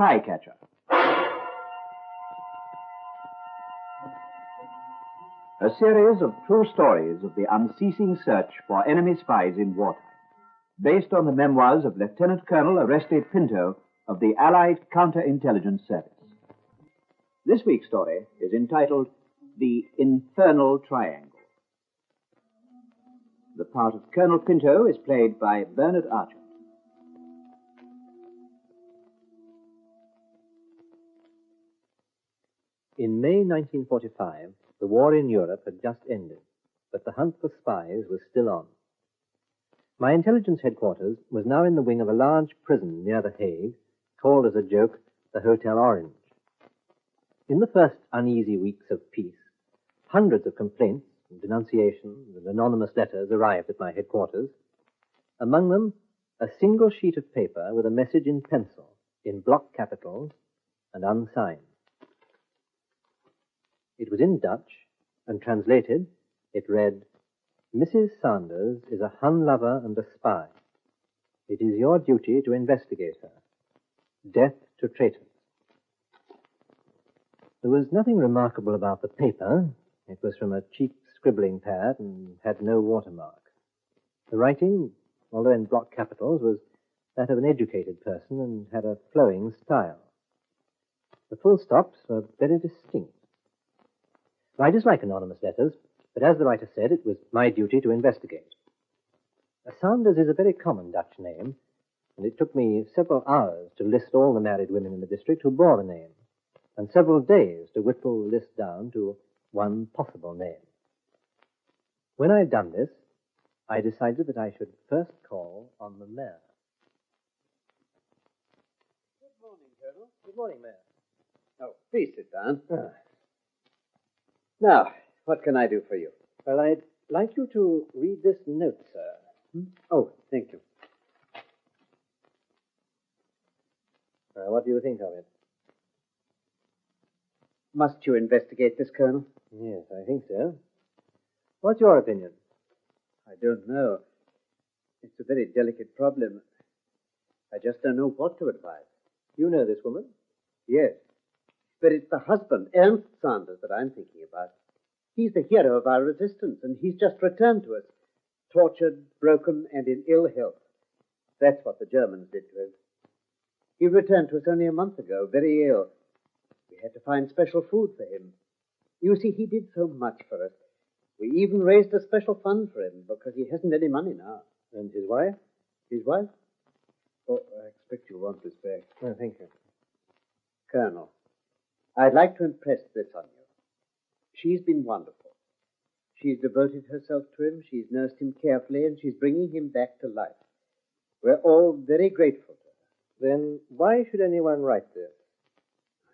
Spycatcher. A series of true stories of the unceasing search for enemy spies in wartime, based on the memoirs of Lieutenant Colonel Oreste Pinto of the Allied Counterintelligence Service. This week's story is entitled The Infernal Triangle. The part of Colonel Pinto is played by Bernard Archer. In May 1945, the war in Europe had just ended, but the hunt for spies was still on. My intelligence headquarters was now in the wing of a large prison near The Hague, called as a joke the Hotel Orange. In the first uneasy weeks of peace, hundreds of complaints, denunciations, and anonymous letters arrived at my headquarters. Among them, a single sheet of paper with a message in pencil, in block capitals, and unsigned. It was in Dutch, and translated, it read, "Mrs. Sanders is a Hun lover and a spy. It is your duty to investigate her. Death to traitors." There was nothing remarkable about the paper. It was from a cheap scribbling pad and had no watermark. The writing, although in block capitals, was that of an educated person and had a flowing style. The full stops were very distinct. I dislike anonymous letters, but as the writer said, it was my duty to investigate. Sanders is a very common Dutch name, and it took me several hours to list all the married women in the district who bore the name, and several days to whittle the list down to one possible name. When I had done this, I decided that I should first call on the mayor. Good morning, Colonel. Good morning, Mayor. Oh, please sit down. Now, what can I do for you? Well, I'd like you to read this note, sir. Oh, thank you. What do you think of it? Must you investigate this, Colonel? Yes, I think so. What's your opinion? I don't know. It's a very delicate problem. I just don't know what to advise. You know this woman? Yes. But it's the husband, Ernst Sanders, that I'm thinking about. He's the hero of our resistance, and he's just returned to us, tortured, broken, and in ill health. That's what the Germans did to him. He returned to us only a month ago, very ill. We had to find special food for him. You see, he did so much for us. We even raised a special fund for him, because he hasn't any money now. And his wife? His wife? Oh, I expect you want this back. Oh, thank you. Colonel, I'd like to impress this on you. She's been wonderful. She's devoted herself to him, she's nursed him carefully, and she's bringing him back to life. We're all very grateful to her. Then why should anyone write this?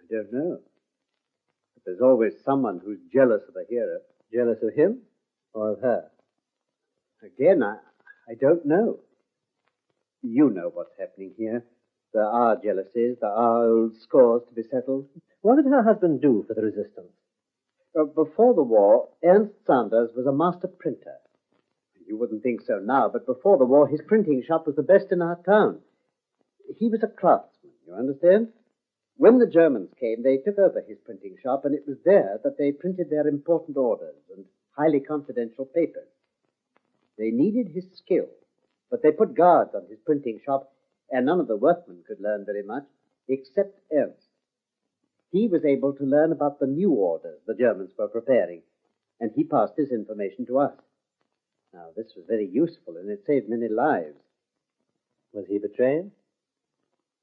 I don't know. But there's always someone who's jealous of a hero. Jealous of him or of her? Again, I don't know. You know what's happening here. There are jealousies, there are old scores to be settled. What did her husband do for the resistance? Before the war, Ernst Sanders was a master printer. You wouldn't think so now, but before the war, his printing shop was the best in our town. He was a craftsman, you understand? When the Germans came, they took over his printing shop, and it was there that they printed their important orders and highly confidential papers. They needed his skill, but they put guards on his printing shop, and none of the workmen could learn very much, except Ernst. He was able to learn about the new orders the Germans were preparing, and he passed this information to us. Now, this was very useful, and it saved many lives. Was he betrayed?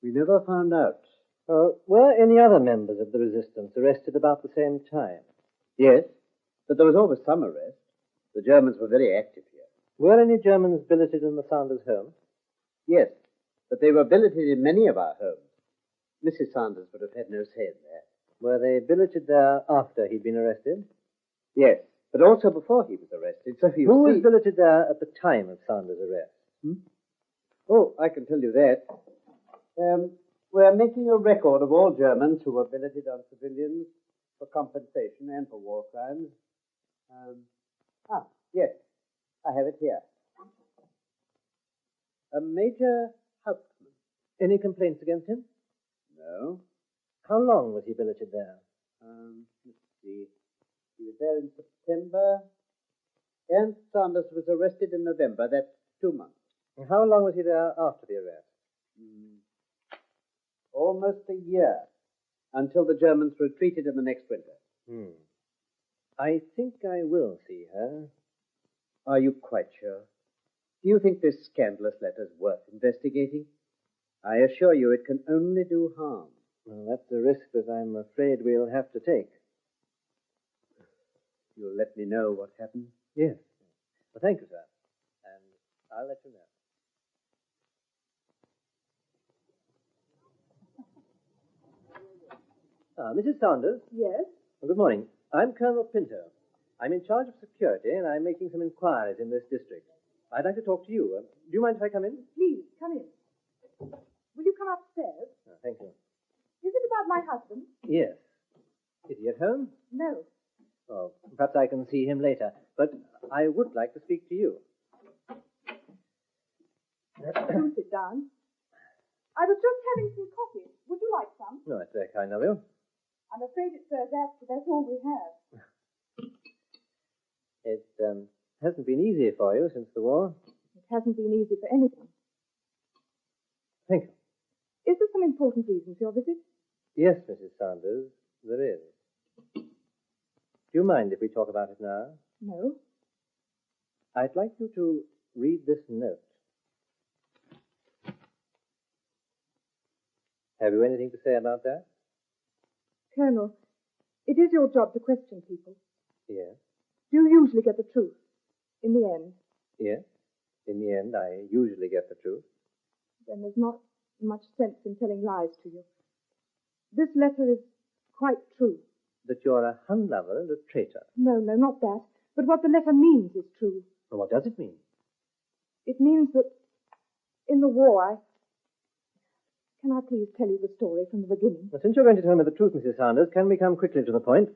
We never found out. Were any other members of the resistance arrested about the same time? Yes, but there was always some arrest. The Germans were very active here. Were any Germans billeted in the Sanders home? Yes, but they were billeted in many of our homes. Mrs. Sanders would have had no say in that. Were they billeted there after he'd been arrested? Yes, but also before he was arrested. So Who was billeted there at the time of Sanders' arrest? Oh, I can tell you that. We're making a record of all Germans who were billeted on civilians for compensation and for war crimes. Yes, I have it here. Major Hauptmann. Any complaints against him? No. How long was he billeted there? Let's see. He was there in September. Ernst Sanders was arrested in November. That's 2 months. And how long was he there after the arrest? Almost a year, until the Germans retreated in the next winter. I think I will see her. Are you quite sure? Do you think this scandalous letter is worth investigating? I assure you it can only do harm. Well, that's a risk that I'm afraid we'll have to take. You'll let me know what happened? Yes. Well, thank you, sir. And I'll let you know. Mrs. Saunders? Yes? Well, good morning. I'm Colonel Pinto. I'm in charge of security, and I'm making some inquiries in this district. I'd like to talk to you. Do you mind if I come in? Please, come in. Will you come upstairs? Oh, thank you. Is it about my husband? Yes. Is he at home? No. Oh, perhaps I can see him later. But I would like to speak to you. Do sit down. I was just having some coffee. Would you like some? No, it's very kind of you. I'm afraid it serves that, but that's all we have. It hasn't been easy for you since the war. It hasn't been easy for anyone. Thank you. Is there some important reason for your visit? Yes, Mrs. Saunders, there is. Do you mind if we talk about it now? No. I'd like you to read this note. Have you anything to say about that? Colonel, it is your job to question people. Yes. Do you usually get the truth? In the end? Yes. In the end, I usually get the truth. Then there's not much sense in telling lies to you. This letter is quite true. That you're a Hun lover and a traitor. No, not that. But what the letter means is true. And what does it mean? It means that in the war, Can I please tell you the story from the beginning? Well, since you're going to tell me the truth, Mrs. Saunders, can we come quickly to the point?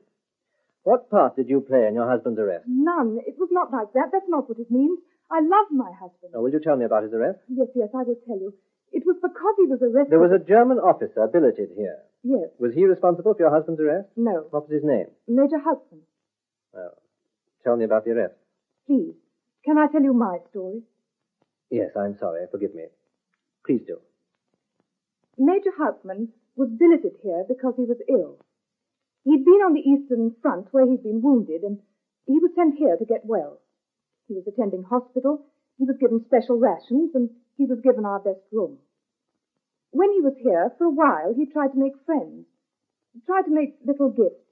What part did you play in your husband's arrest? None. It was not like that. That's not what it means. I love my husband. Oh, will you tell me about his arrest? Yes, I will tell you. It was because he was arrested. There was a German officer billeted here. Yes. Was he responsible for your husband's arrest? No. What was his name? Major Hudson. Well, tell me about the arrest. Please. Can I tell you my story? Yes, I'm sorry. Forgive me. Please do. Major Hauptmann was billeted here because he was ill. He'd been on the Eastern Front where he'd been wounded, and he was sent here to get well. He was attending hospital, he was given special rations, and he was given our best room. When he was here, for a while, he tried to make friends. He tried to make little gifts,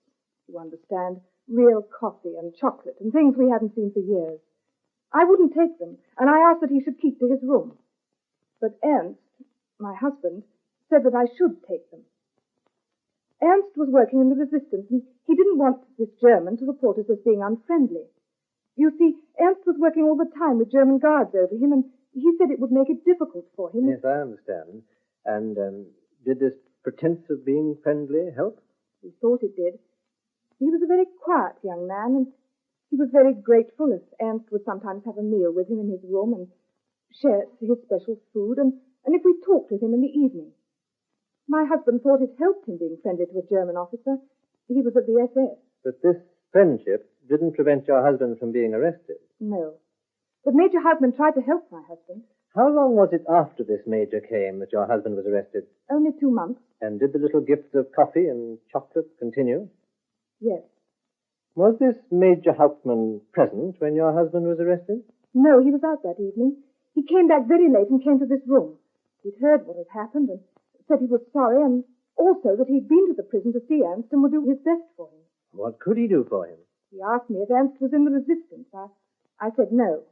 you understand, real coffee and chocolate and things we hadn't seen for years. I wouldn't take them, and I asked that he should keep to his room. But Ernst, my husband, said that I should take them. Ernst was working in the resistance, and he didn't want this German to report us as being unfriendly. You see, Ernst was working all the time with German guards over him, and he said it would make it difficult for him. Yes, I understand. And did this pretense of being friendly help? We thought it did. He was a very quiet young man, and he was very grateful if Ernst would sometimes have a meal with him in his room and share his special food, and if we talked with him in the evening. My husband thought it helped him being friendly to a German officer. He was of the SS. But this friendship didn't prevent your husband from being arrested. No. But Major Hauptmann tried to help my husband. How long was it after this major came that your husband was arrested? Only 2 months. And did the little gifts of coffee and chocolate continue? Yes. Was this Major Hauptmann present when your husband was arrested? No, he was out that evening. He came back very late and came to this room. He'd heard what had happened and said he was sorry, and also that he'd been to the prison to see Ernst and would do his best for him. What could he do for him? He asked me if Ernst was in the resistance. I said no.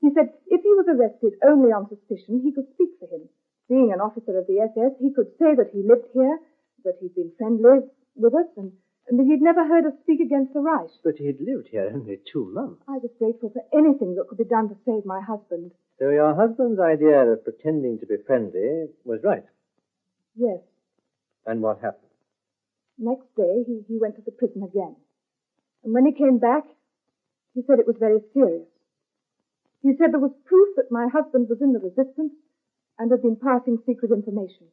He said if he was arrested only on suspicion, he could speak for him. Being an officer of the SS, he could say that he lived here, that he'd been friendly with us, and that he'd never heard us speak against the Reich. But he'd lived here only 2 months. I was grateful for anything that could be done to save my husband. So your husband's idea of pretending to be friendly was right. Yes. And what happened? Next day, he went to the prison again. And when he came back, he said it was very serious. He said there was proof that my husband was in the resistance and had been passing secret information.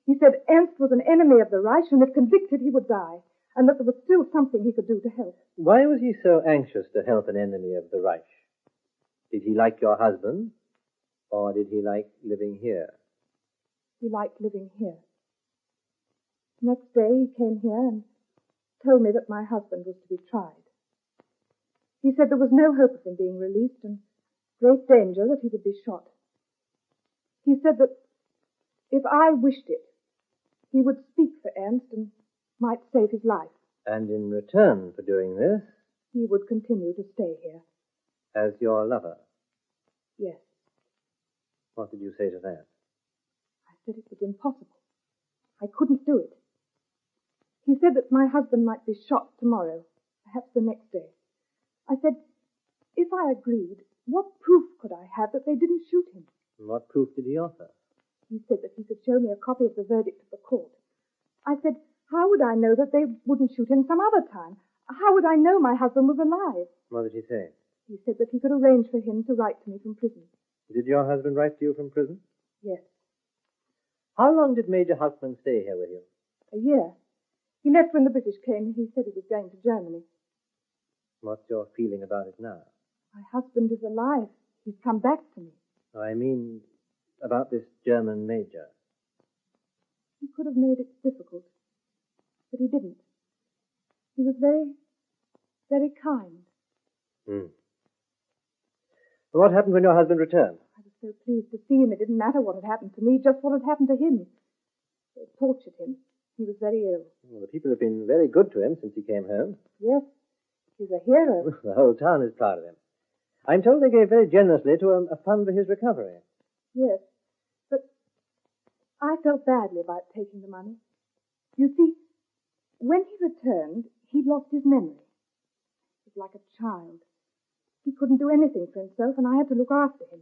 He said Ernst was an enemy of the Reich, and if convicted, he would die, and that there was still something he could do to help. Why was he so anxious to help an enemy of the Reich? Did he like your husband, or did he like living here? He liked living here. Next day, he came here and told me that my husband was to be tried. He said there was no hope of him being released and great danger that he would be shot. He said that if I wished it, he would speak for Ernst and might save his life. And in return for doing this, He would continue to stay here. as your lover, Yes. what did you say to that? I said it was impossible. I couldn't do it. He said that my husband might be shot tomorrow, perhaps the next day. I said, if I agreed, what proof could I have that they didn't shoot him? And what proof did he offer? He said that he could show me a copy of the verdict of the court. I said, how would I know that they wouldn't shoot him some other time? How would I know my husband was alive? What did he say? He said that he could arrange for him to write to me from prison. Did your husband write to you from prison? Yes. How long did Major Hauptmann stay here with you? A year. He left when the British came. He said he was going to Germany. What's your feeling about it now? My husband is alive. He's come back to me. I mean, about this German major. He could have made it difficult, but he didn't. He was very, very kind. What happened when your husband returned? I was so pleased to see him. It didn't matter what had happened to me, just what had happened to him. They tortured him. He was very ill. Well, the people have been very good to him since he came home. Yes, he's a hero. The whole town is proud of him. I'm told they gave very generously to a fund for his recovery. Yes, but I felt badly about taking the money. You see, when he returned, he'd lost his memory. He was like a child. He couldn't do anything for himself, and I had to look after him.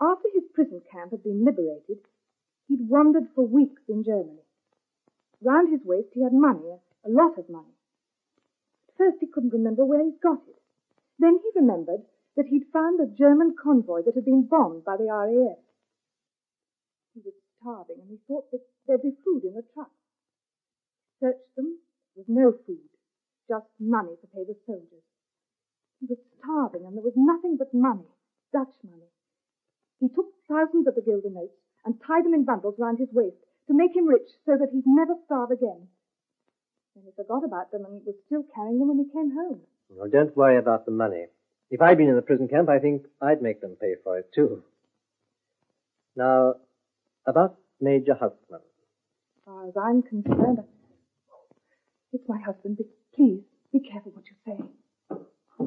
After his prison camp had been liberated, he'd wandered for weeks in Germany. Round his waist he had money, a lot of money. At first he couldn't remember where he'd got it. Then he remembered that he'd found a German convoy that had been bombed by the RAF. He was starving, and he thought that there'd be food in the truck. Searched them. There was no food, just money to pay the soldiers. He was starving, and there was nothing but money, Dutch money. He took thousands of the guilder notes and tied them in bundles round his waist to make him rich so that he'd never starve again. Then he forgot about them and was still carrying them when he came home. Well, don't worry about the money. If I'd been in the prison camp, I think I'd make them pay for it, too. Now, about Major Hauptmann. As far as I'm concerned, it's my husband. Please, be careful what you say.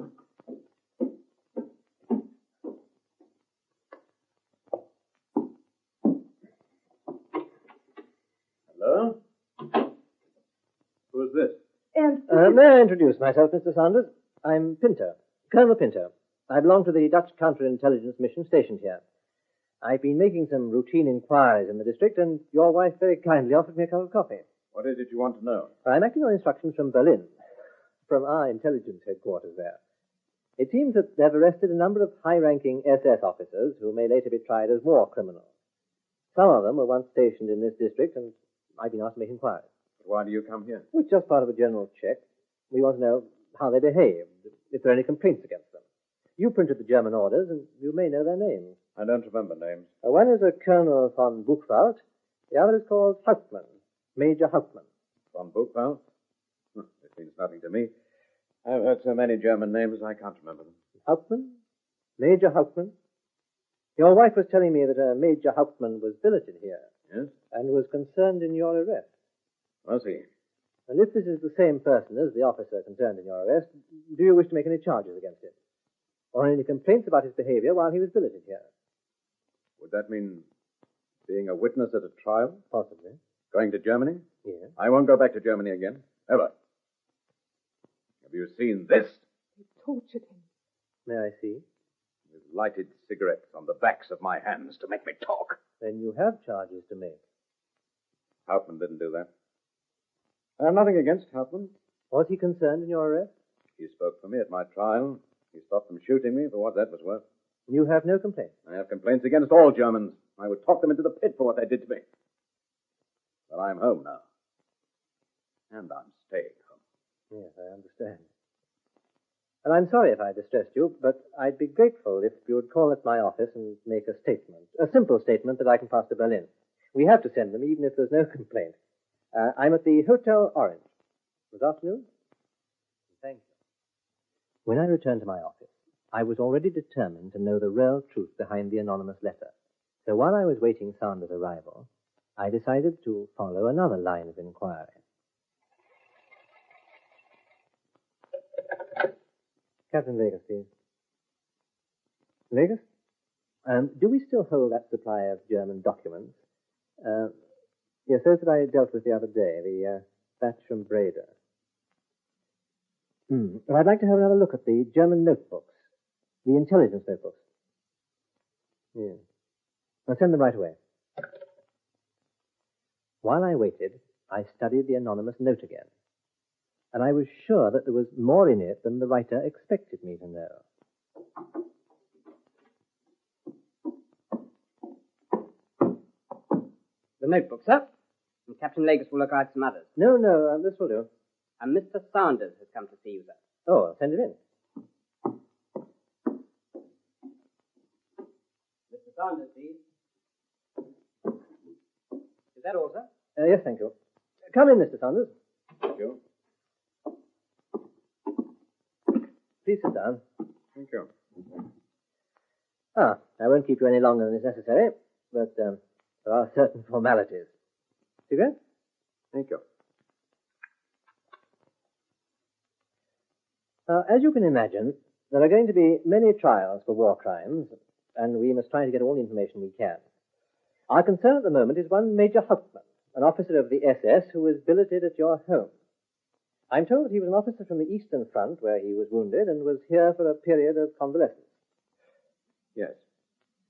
Hello? Who's this? And May I introduce myself, Mr. Saunders? I'm Pinto, Colonel Pinto. I belong to the Dutch counterintelligence mission stationed here. I've been making some routine inquiries in the district, and your wife very kindly offered me a cup of coffee. What is it you want to know? I'm acting on instructions from Berlin, from our intelligence headquarters there. It seems that they've arrested a number of high-ranking SS officers who may later be tried as war criminals. Some of them were once stationed in this district, and I've been asked to make inquiries. But why do you come here? Well, it's just part of a general check. We want to know how they behaved, if there are any complaints against them. You printed the German orders, and you may know their names. I don't remember names. One is a Colonel von Buchwald. The other is called Hauptmann, Major Hauptmann. Von Buchwald? It means nothing to me. I've heard so many German names, I can't remember them. Hauptmann? Major Hauptmann? Your wife was telling me that a Major Hauptmann was billeted here. Yes? And was concerned in your arrest. Was he? And if this is the same person as the officer concerned in your arrest, do you wish to make any charges against him? Or any complaints about his behavior while he was billeted here? Would that mean being a witness at a trial? Possibly. Going to Germany? Yes. I won't go back to Germany again. Ever. Have you seen this? they tortured him. May I see? With lighted cigarettes on the backs of my hands to make me talk. Then you have charges to make. Hauptmann didn't do that. I have nothing against Hauptmann. Was he concerned in your arrest? He spoke for me at my trial. He stopped them shooting me for what that was worth. You have no complaints. I have complaints against all Germans. I would talk them into the pit for what they did to me. Well, I'm home now. And I'm staying home. Yes, I understand. And I'm sorry if I distressed you, but I'd be grateful if you would call at my office and make a statement, a simple statement that I can pass to Berlin. We have to send them, even if there's no complaint. I'm at the Hotel Orange. This afternoon? Thank you. When I returned to my office, I was already determined to know the real truth behind the anonymous letter. So while I was waiting Sanders' arrival, I decided to follow another line of inquiry. Captain Vegas, please. Vegas? Do we still hold that supply of German documents? Yes, those that I dealt with the other day, the batch from Breda. Well, I'd like to have another look at the German notebooks, the intelligence notebooks. Yes. I'll send them right away. While I waited, I studied the anonymous note again, and I was sure that there was more in it than the writer expected me to know. The notebook, sir. And Captain Legis will look out some others. No, this will do. And Mr. Sanders has come to see you, sir. Oh, I'll send it in. Mr. Sanders, please. Is that all, sir? Yes, thank you. Come in, Mr. Sanders. Thank you. Please sit down. Thank you. I won't keep you any longer than is necessary, but there are certain formalities. Cigarette? Thank you. As you can imagine, there are going to be many trials for war crimes, and we must try to get all the information we can. Our concern at the moment is one Major Hauptmann, an officer of the SS who was billeted at your home. I'm told that he was an officer from the Eastern Front where he was wounded and was here for a period of convalescence. Yes.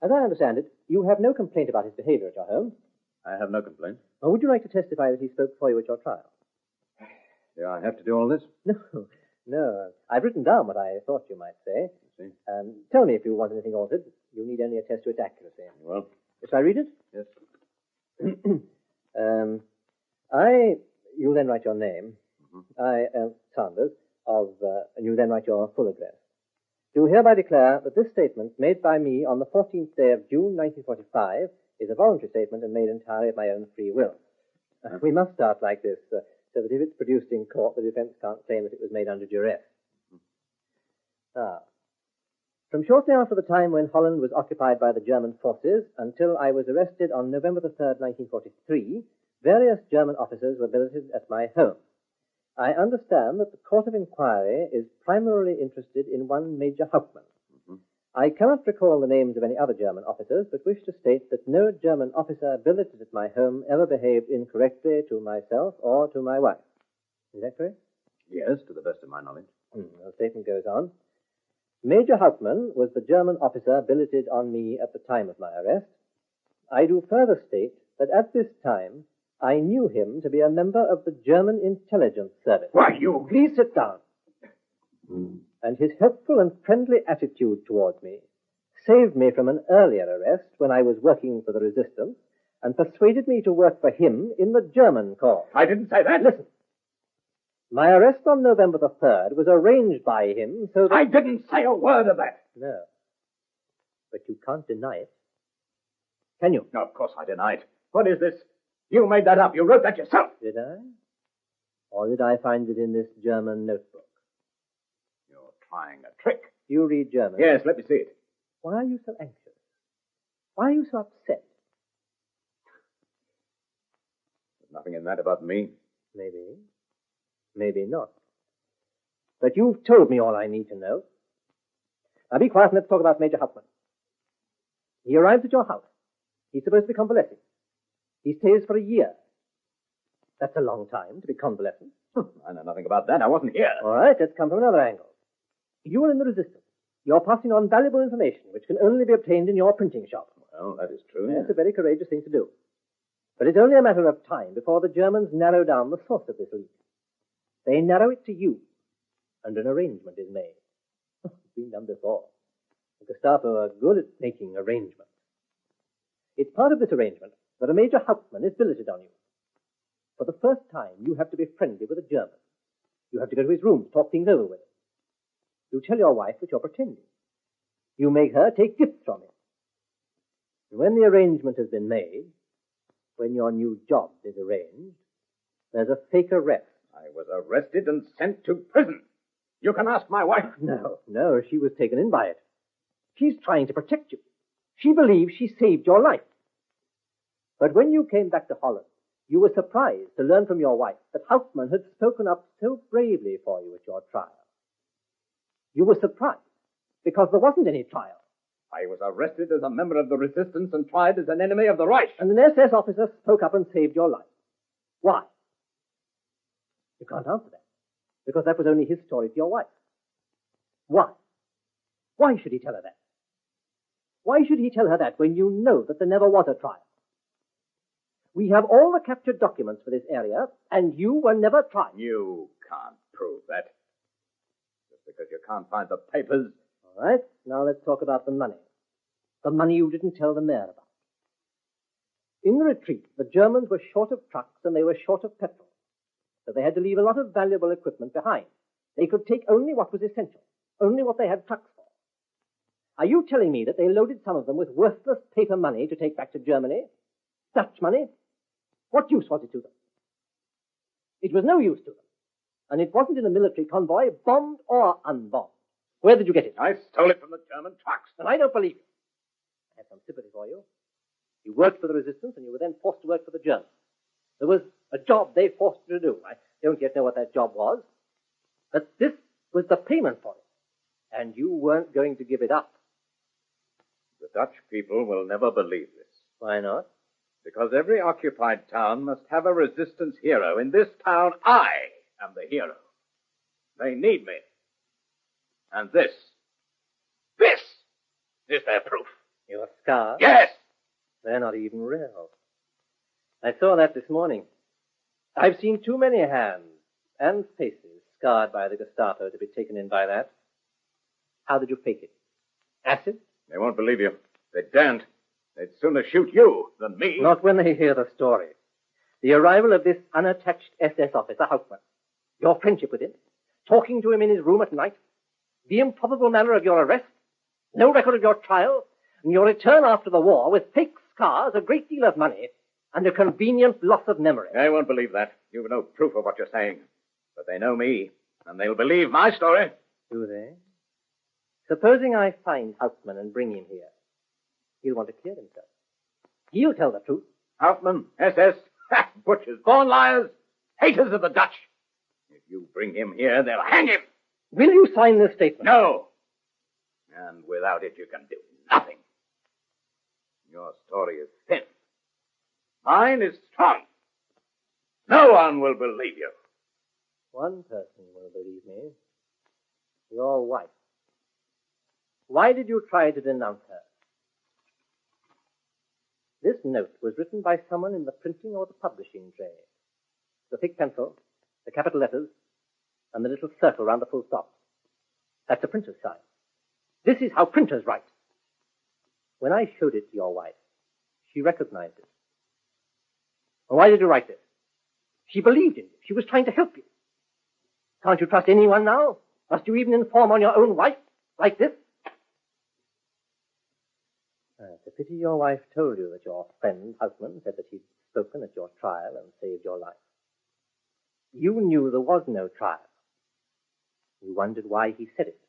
As I understand it, you have no complaint about his behavior at your home. I have no complaint. Or would you like to testify that he spoke for you at your trial? Do I have to do all this? No. I've written down what I thought you might say. I see. Tell me if you want anything altered. You need only attest to its accuracy. Well, Shall I read it? yes. You'll then write your name. I, Sanders, and you then write your full address. Do hereby declare that this statement made by me on the 14th day of June 1945 is a voluntary statement and made entirely of my own free will. We must start like this, so that if it's produced in court, the defense can't claim that it was made under duress. From shortly after the time when Holland was occupied by the German forces until I was arrested on November the 3rd, 1943, various German officers were billeted at my home. I understand that the Court of Inquiry is primarily interested in one Major Hauptmann. I cannot recall the names of any other German officers, but wish to state that no German officer billeted at my home ever behaved incorrectly to myself or to my wife. Is that correct? Yes, to the best of my knowledge. The statement goes on. Major Hauptmann was the German officer billeted on me at the time of my arrest. I do further state that at this time I knew him to be a member of the German intelligence service. Why, you... Please sit down. And his helpful and friendly attitude towards me saved me from an earlier arrest when I was working for the resistance and persuaded me to work for him in the German corps. I didn't say that. Listen. My arrest on November the 3rd was arranged by him so that... I didn't say a word of that. No. But you can't deny it. Can you? No, of course I deny it. What is this? You made that up. You wrote that yourself. Did I? Or did I find it in this German notebook? You're trying a trick. You read German? Yes, let me see it. Why are you so anxious? Why are you so upset? There's nothing in that about me. Maybe. Maybe not. But you've told me all I need to know. Now be quiet and let's talk about Major Hauptmann. He arrives at your house. He's supposed to be convalescing. He stays for a year. That's a long time to be convalescent. I know nothing about that. I wasn't here. All right, let's come from another angle. You are in the resistance. You're passing on valuable information which can only be obtained in your printing shop. Well, that is true. That's a very courageous thing to do. But it's only a matter of time before the Germans narrow down the source of this leak. They narrow it to you, and an arrangement is made. It's been done before. The Gestapo are good at making arrangements. It's part of this arrangement that a Major Hauptmann is billeted on you. For the first time, you have to be friendly with a German. You have to go to his room, talk things over with him. You tell your wife that you're pretending. You make her take gifts from him. And when the arrangement has been made, when your new job is arranged, there's a fake arrest. I was arrested and sent to prison. You can ask my wife. No, she was taken in by it. She's trying to protect you. She believes she saved your life. But when you came back to Holland, you were surprised to learn from your wife that Hauptmann had spoken up so bravely for you at your trial. You were surprised because there wasn't any trial. I was arrested as a member of the resistance and tried as an enemy of the Reich. And an SS officer spoke up and saved your life. Why? You can't answer that, because that was only his story to your wife. Why? Why should he tell her that? Why should he tell her that when you know that there never was a trial? We have all the captured documents for this area, and you were never tried. You can't prove that. Just because you can't find the papers. All right, now let's talk about the money. The money you didn't tell the mayor about. In the retreat, the Germans were short of trucks and they were short of petrol. So they had to leave a lot of valuable equipment behind. They could take only what was essential, only what they had trucks for. Are you telling me that they loaded some of them with worthless paper money to take back to Germany? Dutch money? What use was it to them? It was no use to them. And it wasn't in a military convoy, bombed or unbombed. Where did you get it? I stole it from the German trucks. And I don't believe you. I have some sympathy for you. You worked for the resistance and you were then forced to work for the Germans. There was a job they forced you to do. I don't yet know what that job was. But this was the payment for it. And you weren't going to give it up. The Dutch people will never believe this. Why not? Because every occupied town must have a resistance hero. In this town, I am the hero. They need me. And this is their proof. Your scars? Yes! They're not even real. I saw that this morning. I've seen too many hands and faces scarred by the Gestapo to be taken in by that. How did you fake it? Acid? They won't believe you. They daren't. They'd sooner shoot you than me. Not when they hear the story. The arrival of this unattached SS officer, Hauptmann. Your friendship with him. Talking to him in his room at night. The improbable manner of your arrest. No record of your trial. And your return after the war with fake scars, a great deal of money, and a convenient loss of memory. I won't believe that. You've no proof of what you're saying. But they know me, and they'll believe my story. Do they? Supposing I find Hauptmann and bring him here. He'll want to clear himself. He'll tell the truth. Hauptmann, SS, butchers, born liars, haters of the Dutch. If you bring him here, they'll hang him. Will you sign this statement? No. And without it, you can do nothing. Your story is thin. Mine is strong. No one will believe you. One person will believe me. Your wife. Why did you try to denounce her? This note was written by someone in the printing or the publishing trade. The thick pencil, the capital letters, and the little circle round the full stop. That's a printer's sign. This is how printers write. When I showed it to your wife, she recognized it. Well, why did you write this? She believed in you. She was trying to help you. Can't you trust anyone now? Must you even inform on your own wife like this? It's a pity your wife told you that your friend, Hauptmann, said that he'd spoken at your trial and saved your life. You knew there was no trial. You wondered why he said it.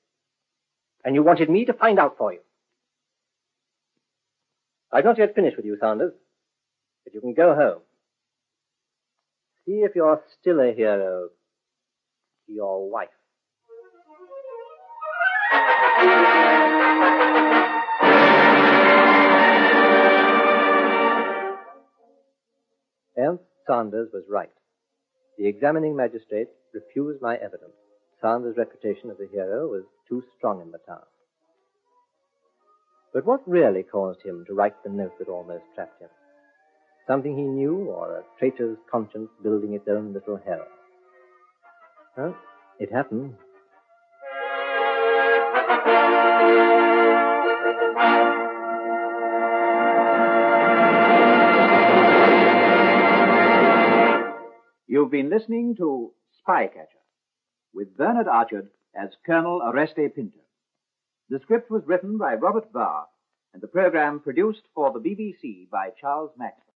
And you wanted me to find out for you. I've not yet finished with you, Sanders, but you can go home. See if you're still a hero to your wife. Ernst Sanders was right. The examining magistrate refused my evidence. Sanders' reputation as a hero was too strong in the town. But what really caused him to write the note that almost trapped him? Something he knew, or a traitor's conscience building its own little hell? Well, it happened. You've been listening to Spycatcher, with Bernard Archard as Colonel Oreste Pinto. The script was written by Robert Barr, and the program produced for the BBC by Charles Maxwell.